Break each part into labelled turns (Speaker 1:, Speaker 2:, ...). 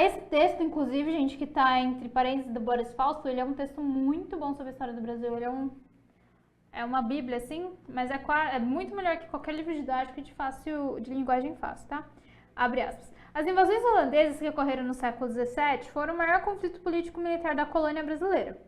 Speaker 1: esse texto, inclusive, gente, que tá entre parênteses do Boris Fausto, ele é um texto muito bom sobre a história do Brasil. Ele é uma bíblia, assim, mas é muito melhor que qualquer livro didático de linguagem fácil, tá? Abre aspas. As invasões holandesas que ocorreram no século XVII foram o maior conflito político-militar da colônia brasileira.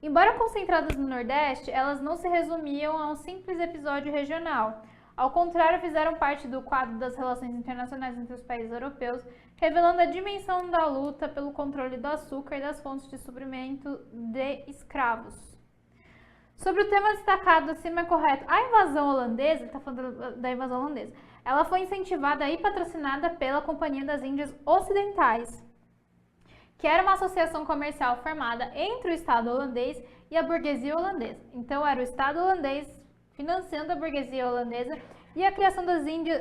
Speaker 1: Embora concentradas no Nordeste, elas não se resumiam a um simples episódio regional. Ao contrário, fizeram parte do quadro das relações internacionais entre os países europeus, revelando a dimensão da luta pelo controle do açúcar e das fontes de suprimento de escravos. Sobre o tema destacado acima é correto. A invasão holandesa, está falando da invasão holandesa, ela foi incentivada e patrocinada pela Companhia das Índias Ocidentais, que era uma associação comercial formada entre o Estado holandês e a burguesia holandesa. Então, era o Estado holandês financiando a burguesia holandesa e a criação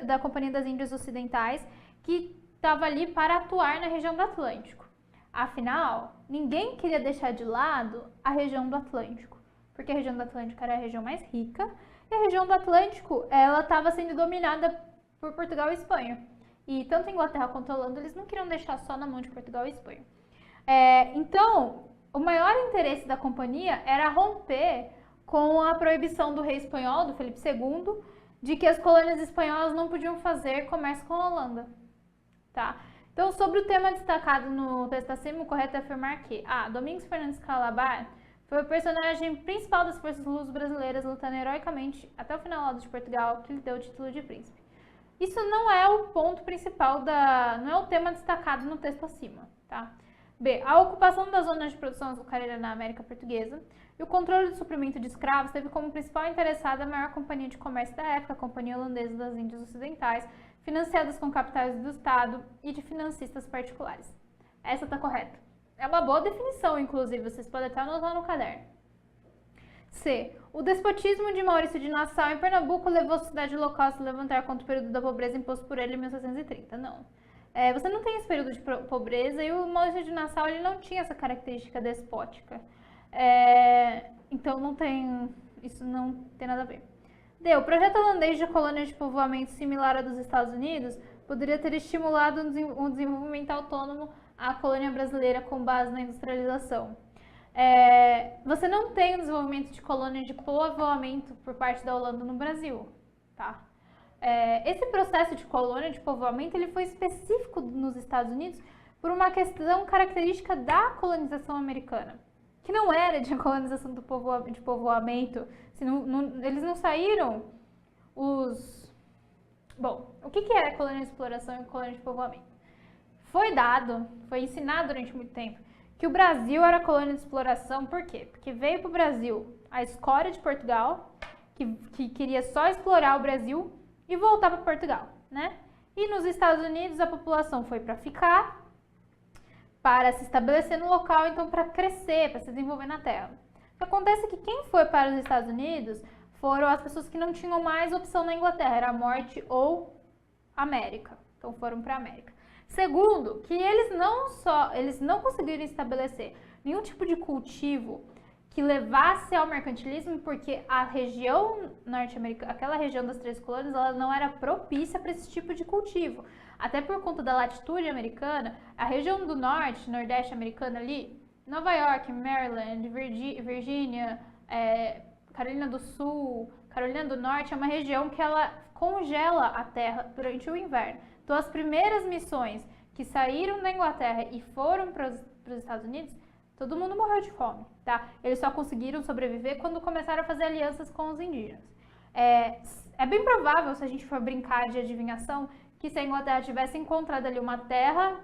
Speaker 1: da Companhia das Índias Ocidentais, que estava ali para atuar na região do Atlântico. Afinal, ninguém queria deixar de lado a região do Atlântico, porque a região do Atlântico era a região mais rica, e a região do Atlântico ela estava sendo dominada por Portugal e Espanha. E tanto a Inglaterra quanto a Holanda, eles não queriam deixar só na mão de Portugal e Espanha. Então, o maior interesse da companhia era romper com a proibição do rei espanhol, do Felipe II, de que as colônias espanholas não podiam fazer comércio com a Holanda. Tá? Então, sobre o tema destacado no texto acima, o correto é afirmar que Domingos Fernandes Calabar foi o personagem principal das forças luso-brasileiras lutando heroicamente até o final de Portugal, que lhe deu o título de príncipe. Isso não é o ponto principal, não é o tema destacado no texto acima, tá? B. A ocupação das zonas de produção açucareira na América Portuguesa e o controle do suprimento de escravos teve como principal interessada a maior companhia de comércio da época, a Companhia Holandesa das Índias Ocidentais, financiadas com capitais do Estado e de financistas particulares. Essa está correta. É uma boa definição, inclusive, vocês podem até anotar no caderno. C. O despotismo de Maurício de Nassau em Pernambuco levou a sociedade local a se levantar contra o período da pobreza imposto por ele em 1730. Não. Você não tem esse período de pobreza e o Maurício de Nassau ele não tinha essa característica despótica. Então isso não tem nada a ver. D. O projeto holandês de colônia de povoamento similar ao dos Estados Unidos poderia ter estimulado um desenvolvimento autônomo à colônia brasileira com base na industrialização. Você não tem um desenvolvimento de colônia de povoamento por parte da Holanda no Brasil, tá? Esse processo de colônia de povoamento ele foi específico nos Estados Unidos por uma questão característica da colonização americana, que não era de colonização de povoamento. Eles não saíram Bom, o que é colônia de exploração e colônia de povoamento? Foi ensinado durante muito tempo que o Brasil era colônia de exploração, por quê? Porque veio para o Brasil a escória de Portugal, que queria só explorar o Brasil e voltar para Portugal, né? E nos Estados Unidos a população foi para ficar, para se estabelecer no local, então para crescer, para se desenvolver na terra. O que acontece é que quem foi para os Estados Unidos foram as pessoas que não tinham mais opção na Inglaterra, era a morte ou América. Então foram para a América. Segundo, que eles não conseguiram estabelecer nenhum tipo de cultivo que levasse ao mercantilismo, porque a região norte-americana, aquela região das Três Colônias, ela não era propícia para esse tipo de cultivo. Até por conta da latitude americana, a região do norte, nordeste americano ali, Nova York, Maryland, Virgínia, Carolina do Sul, Carolina do Norte, é uma região que ela congela a terra durante o inverno. Então, as primeiras missões que saíram da Inglaterra e foram para os Estados Unidos, todo mundo morreu de fome, tá? Eles só conseguiram sobreviver quando começaram a fazer alianças com os indígenas. É bem provável, se a gente for brincar de adivinhação, que se a Inglaterra tivesse encontrado ali uma terra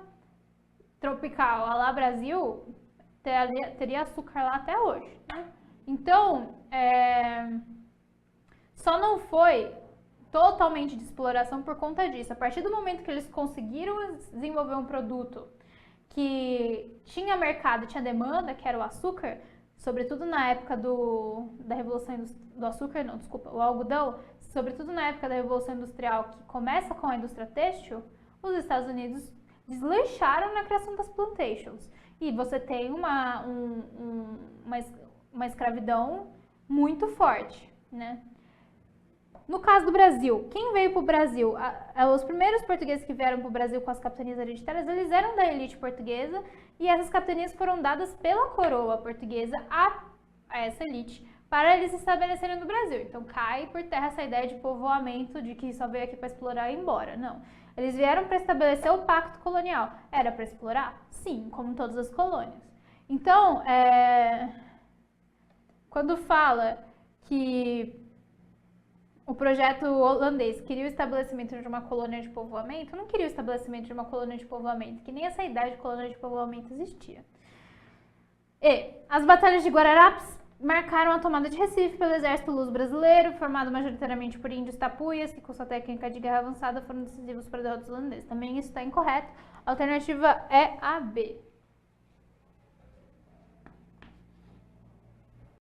Speaker 1: tropical, a lá Brasil, teria açúcar lá até hoje, né? Então, só não foi totalmente de exploração por conta disso. A partir do momento que eles conseguiram desenvolver um produto que tinha mercado, tinha demanda, que era o açúcar, sobretudo na época da Revolução do Açúcar, não, desculpa, o algodão, sobretudo na época da Revolução Industrial, que começa com a indústria têxtil, os Estados Unidos deslancharam na criação das plantations. E você tem uma escravidão muito forte, né? no caso do Brasil, quem veio para o Brasil? Os primeiros portugueses que vieram para o Brasil com as capitanias hereditárias, eles eram da elite portuguesa e essas capitanias foram dadas pela coroa portuguesa a essa elite para eles se estabelecerem no Brasil. Então cai por terra essa ideia de povoamento, de que só veio aqui para explorar e ir embora. Não. Eles vieram para estabelecer o pacto colonial. Era para explorar? Sim, como todas as colônias. Então, quando fala que o projeto holandês queria o estabelecimento de uma colônia de povoamento, não queria o estabelecimento de uma colônia de povoamento, que nem essa ideia de colônia de povoamento existia. E as batalhas de Guararapes marcaram a tomada de Recife pelo exército luso-brasileiro, formado majoritariamente por índios tapuias, que com sua técnica de guerra avançada foram decisivos para a derrota dos holandeses. Também isso está incorreto. A alternativa é a B.